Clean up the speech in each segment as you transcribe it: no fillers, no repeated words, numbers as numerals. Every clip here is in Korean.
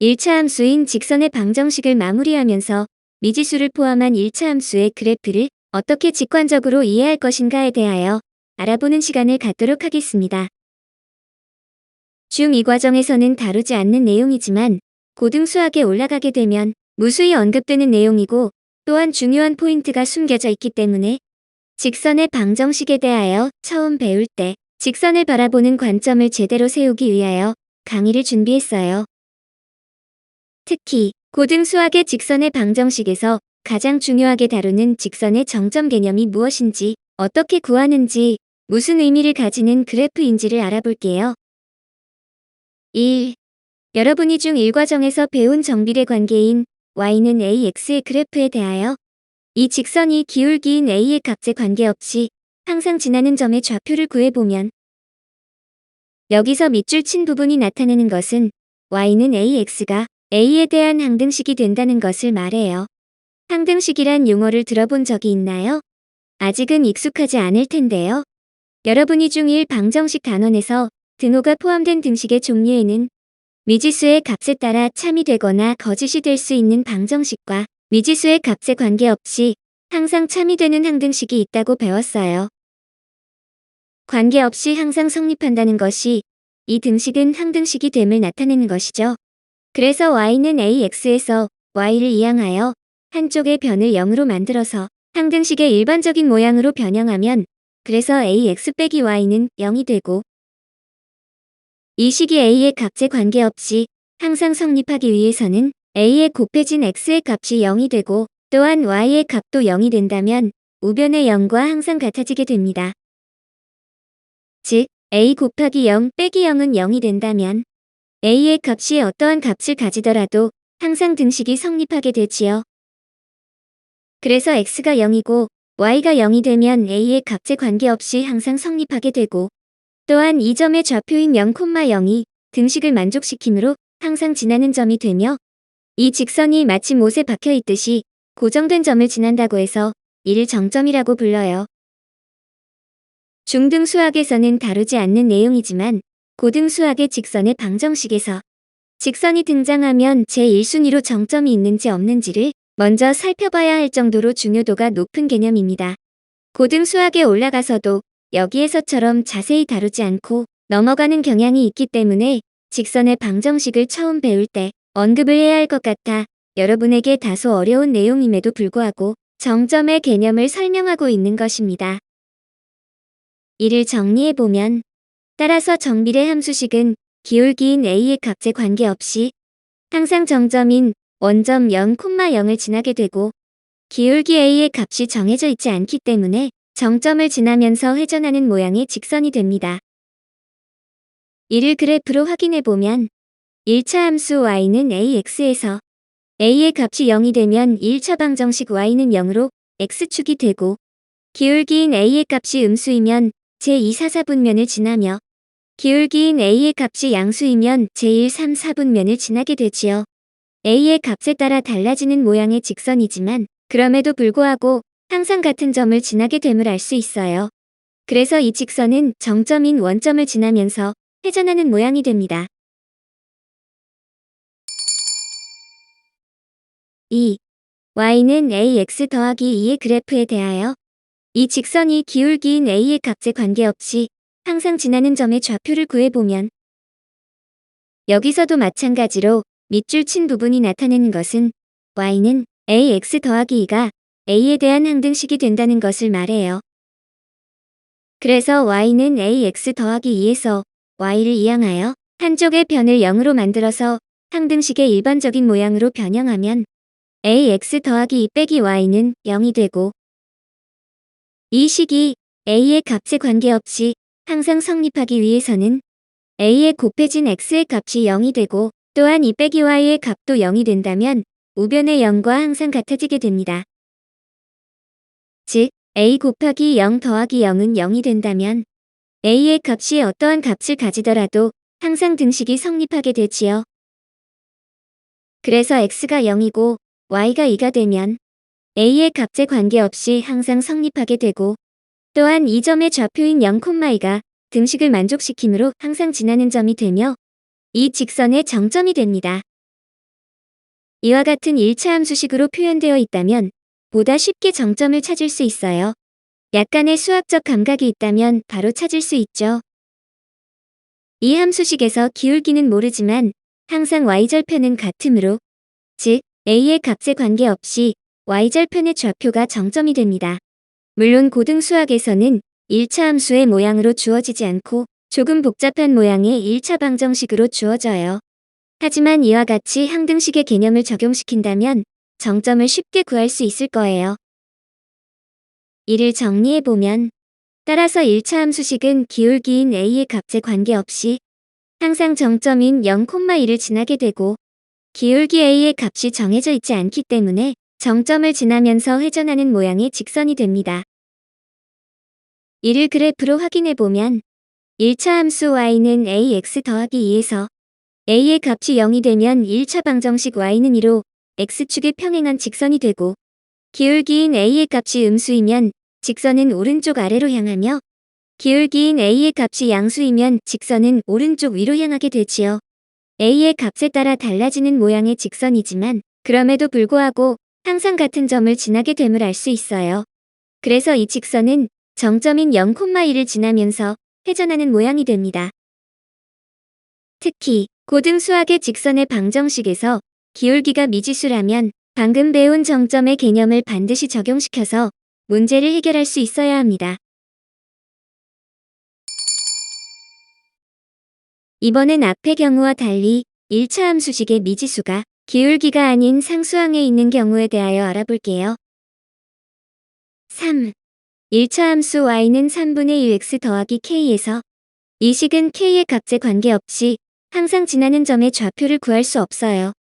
1차 함수인 직선의 방정식을 마무리하면서 미지수를 포함한 1차 함수의 그래프를 어떻게 직관적으로 이해할 것인가에 대하여 알아보는 시간을 갖도록 하겠습니다. 이 과정에서는 다루지 않는 내용이지만 고등수학에 올라가게 되면 무수히 언급되는 내용이고 또한 중요한 포인트가 숨겨져 있기 때문에 직선의 방정식에 대하여 처음 배울 때 직선을 바라보는 관점을 제대로 세우기 위하여 강의를 준비했어요. 특히 고등수학의 직선의 방정식에서 가장 중요하게 다루는 직선의 정점 개념이 무엇인지, 어떻게 구하는지, 무슨 의미를 가지는 그래프인지를 알아볼게요. 1. 여러분이 중1 과정에서 배운 정비례 관계인 y는 ax의 그래프에 대하여 이 직선이 기울기인 a의 값에 관계없이 항상 지나는 점의 좌표를 구해보면 여기서 밑줄 친 부분이 나타내는 것은 y는 ax가 a에 대한 항등식이 된다는 것을 말해요. 항등식이란 용어를 들어본 적이 있나요? 아직은 익숙하지 않을 텐데요. 여러분이 중1 방정식 단원에서 등호가 포함된 등식의 종류에는 미지수의 값에 따라 참이 되거나 거짓이 될 수 있는 방정식과 미지수의 값에 관계없이 항상 참이 되는 항등식이 있다고 배웠어요. 관계없이 항상 성립한다는 것이 이 등식은 항등식이 됨을 나타내는 것이죠. 그래서 y는 ax에서 y를 이항하여 한쪽의 변을 0으로 만들어서 항등식의 일반적인 모양으로 변형하면 그래서 ax 빼기 y는 0이 되고 이 식이 a의 값에 관계없이 항상 성립하기 위해서는 a에 곱해진 x의 값이 0이 되고 또한 y의 값도 0이 된다면 우변의 0과 항상 같아지게 됩니다. 즉 a 곱하기 0 빼기 0은 0이 된다면 a의 값이 어떠한 값을 가지더라도 항상 등식이 성립하게 되지요. 그래서 x가 0이고 y가 0이 되면 a의 값에 관계없이 항상 성립하게 되고 또한 이 점의 좌표인 0,0이 등식을 만족시키므로 항상 지나는 점이 되며 이 직선이 마치 못에 박혀 있듯이 고정된 점을 지난다고 해서 이를 정점이라고 불러요. 중등수학에서는 다루지 않는 내용이지만 고등수학의 직선의 방정식에서 직선이 등장하면 제1순위로 정점이 있는지 없는지를 먼저 살펴봐야 할 정도로 중요도가 높은 개념입니다. 고등수학에 올라가서도 여기에서처럼 자세히 다루지 않고 넘어가는 경향이 있기 때문에 직선의 방정식을 처음 배울 때 언급을 해야 할 것 같아 여러분에게 다소 어려운 내용임에도 불구하고 정점의 개념을 설명하고 있는 것입니다. 이를 정리해보면 따라서 정비례 함수식은 기울기인 a의 값에 관계없이 항상 정점인 원점 0,0을 지나게 되고 기울기 a의 값이 정해져 있지 않기 때문에 정점을 지나면서 회전하는 모양의 직선이 됩니다. 이를 그래프로 확인해보면 1차 함수 y는 ax에서 a의 값이 0이 되면 1차 방정식 y는 0으로 x축이 되고 기울기인 a의 값이 음수이면 제2, 4, 4분면을 지나며 기울기인 a의 값이 양수이면 제1, 3, 4분면을 지나게 되지요. a의 값에 따라 달라지는 모양의 직선이지만 그럼에도 불구하고 항상 같은 점을 지나게 됨을 알 수 있어요. 그래서 이 직선은 정점인 원점을 지나면서 회전하는 모양이 됩니다. 2. y는 ax 더하기 2의 그래프에 대하여 이 직선이 기울기인 a의 값에 관계없이 항상 지나는 점의 좌표를 구해보면 여기서도 마찬가지로 밑줄 친 부분이 나타내는 것은 y는 ax 더하기 2가 a에 대한 항등식이 된다는 것을 말해요. 그래서 y는 ax 더하기 2에서 y를 이항하여 한쪽의 변을 0으로 만들어서 항등식의 일반적인 모양으로 변형하면 ax 더하기 2 빼기 y는 0이 되고 이 식이 a의 값에 관계없이 항상 성립하기 위해서는 a에 곱해진 x의 값이 0이 되고 또한 2 빼기 y의 값도 0이 된다면 우변의 0과 항상 같아지게 됩니다. 즉 a 곱하기 0 더하기 0은 0이 된다면 a의 값이 어떠한 값을 가지더라도 항상 등식이 성립하게 되지요. 그래서 x가 0이고 y가 2가 되면 a의 값에 관계없이 항상 성립하게 되고 또한 이 점의 좌표인 0,2가 등식을 만족시키므로 항상 지나는 점이 되며 이 직선의 정점이 됩니다. 이와 같은 1차 함수식으로 표현되어 있다면 보다 쉽게 정점을 찾을 수 있어요. 약간의 수학적 감각이 있다면 바로 찾을 수 있죠. 이 함수식에서 기울기는 모르지만 항상 y절편은 같으므로, 즉 a의 값에 관계없이 y절편의 좌표가 정점이 됩니다. 물론 고등수학에서는 1차 함수의 모양으로 주어지지 않고 조금 복잡한 모양의 1차 방정식으로 주어져요. 하지만 이와 같이 항등식의 개념을 적용시킨다면 정점을 쉽게 구할 수 있을 거예요. 이를 정리해보면, 따라서 1차 함수식은 기울기인 a의 값에 관계없이 항상 정점인 0,1을 지나게 되고, 기울기 a의 값이 정해져 있지 않기 때문에 정점을 지나면서 회전하는 모양의 직선이 됩니다. 이를 그래프로 확인해보면 1차 함수 y는 ax 더하기 2에서 a의 값이 0이 되면 1차 방정식 y는 2로 x축에 평행한 직선이 되고, 기울기인 a의 값이 음수이면 직선은 오른쪽 아래로 향하며, 기울기인 a의 값이 양수이면 직선은 오른쪽 위로 향하게 되지요. a의 값에 따라 달라지는 모양의 직선이지만 그럼에도 불구하고 항상 같은 점을 지나게 됨을 알 수 있어요. 그래서 이 직선은 정점인 0,1을 지나면서 회전하는 모양이 됩니다. 특히 고등수학의 직선의 방정식에서 기울기가 미지수라면 방금 배운 정점의 개념을 반드시 적용시켜서 문제를 해결할 수 있어야 합니다. 이번엔 앞의 경우와 달리 1차 함수식의 미지수가 기울기가 아닌 상수항에 있는 경우에 대하여 알아볼게요. 3. 1차 함수 y는 3분의 1x 더하기 k에서 이 식은 k의 값에 관계없이 항상 지나는 점의 좌표를 구할 수 없어요.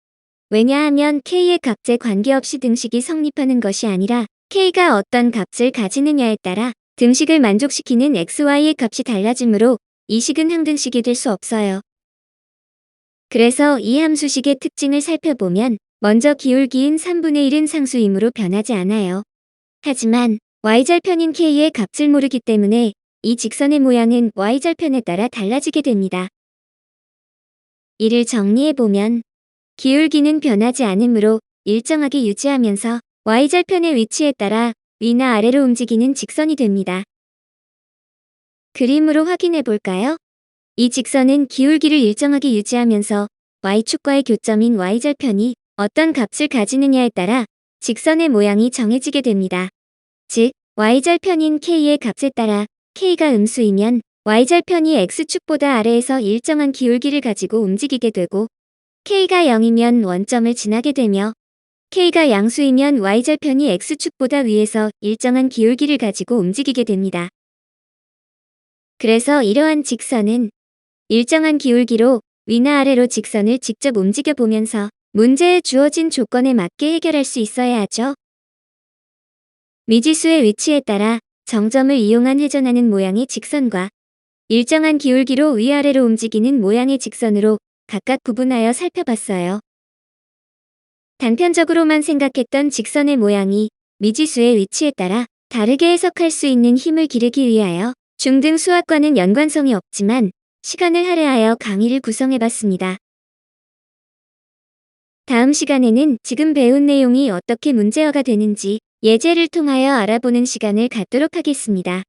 왜냐하면 k의 값에 관계없이 등식이 성립하는 것이 아니라 k가 어떤 값을 가지느냐에 따라 등식을 만족시키는 xy의 값이 달라지므로 이 식은 항등식이 될 수 없어요. 그래서 이 함수식의 특징을 살펴보면 먼저 기울기인 3분의 1은 상수이므로 변하지 않아요. 하지만 y절편인 k의 값을 모르기 때문에 이 직선의 모양은 y절편에 따라 달라지게 됩니다. 이를 정리해보면 기울기는 변하지 않으므로 일정하게 유지하면서 y절편의 위치에 따라 위나 아래로 움직이는 직선이 됩니다. 그림으로 확인해볼까요? 이 직선은 기울기를 일정하게 유지하면서 y축과의 교점인 y절편이 어떤 값을 가지느냐에 따라 직선의 모양이 정해지게 됩니다. 즉, y절편인 k의 값에 따라 k가 음수이면 y절편이 x축보다 아래에서 일정한 기울기를 가지고 움직이게 되고, k가 0이면 원점을 지나게 되며 k가 양수이면 y절편이 x축보다 위에서 일정한 기울기를 가지고 움직이게 됩니다. 그래서 이러한 직선은 일정한 기울기로 위나 아래로 직선을 직접 움직여 보면서 문제에 주어진 조건에 맞게 해결할 수 있어야 하죠. 미지수의 위치에 따라 정점을 이용한 회전하는 모양의 직선과 일정한 기울기로 위아래로 움직이는 모양의 직선으로 각각 구분하여 살펴봤어요. 단편적으로만 생각했던 직선의 모양이 미지수의 위치에 따라 다르게 해석할 수 있는 힘을 기르기 위하여 중등 수학과는 연관성이 없지만 시간을 할애하여 강의를 구성해봤습니다. 다음 시간에는 지금 배운 내용이 어떻게 문제화가 되는지 예제를 통하여 알아보는 시간을 갖도록 하겠습니다.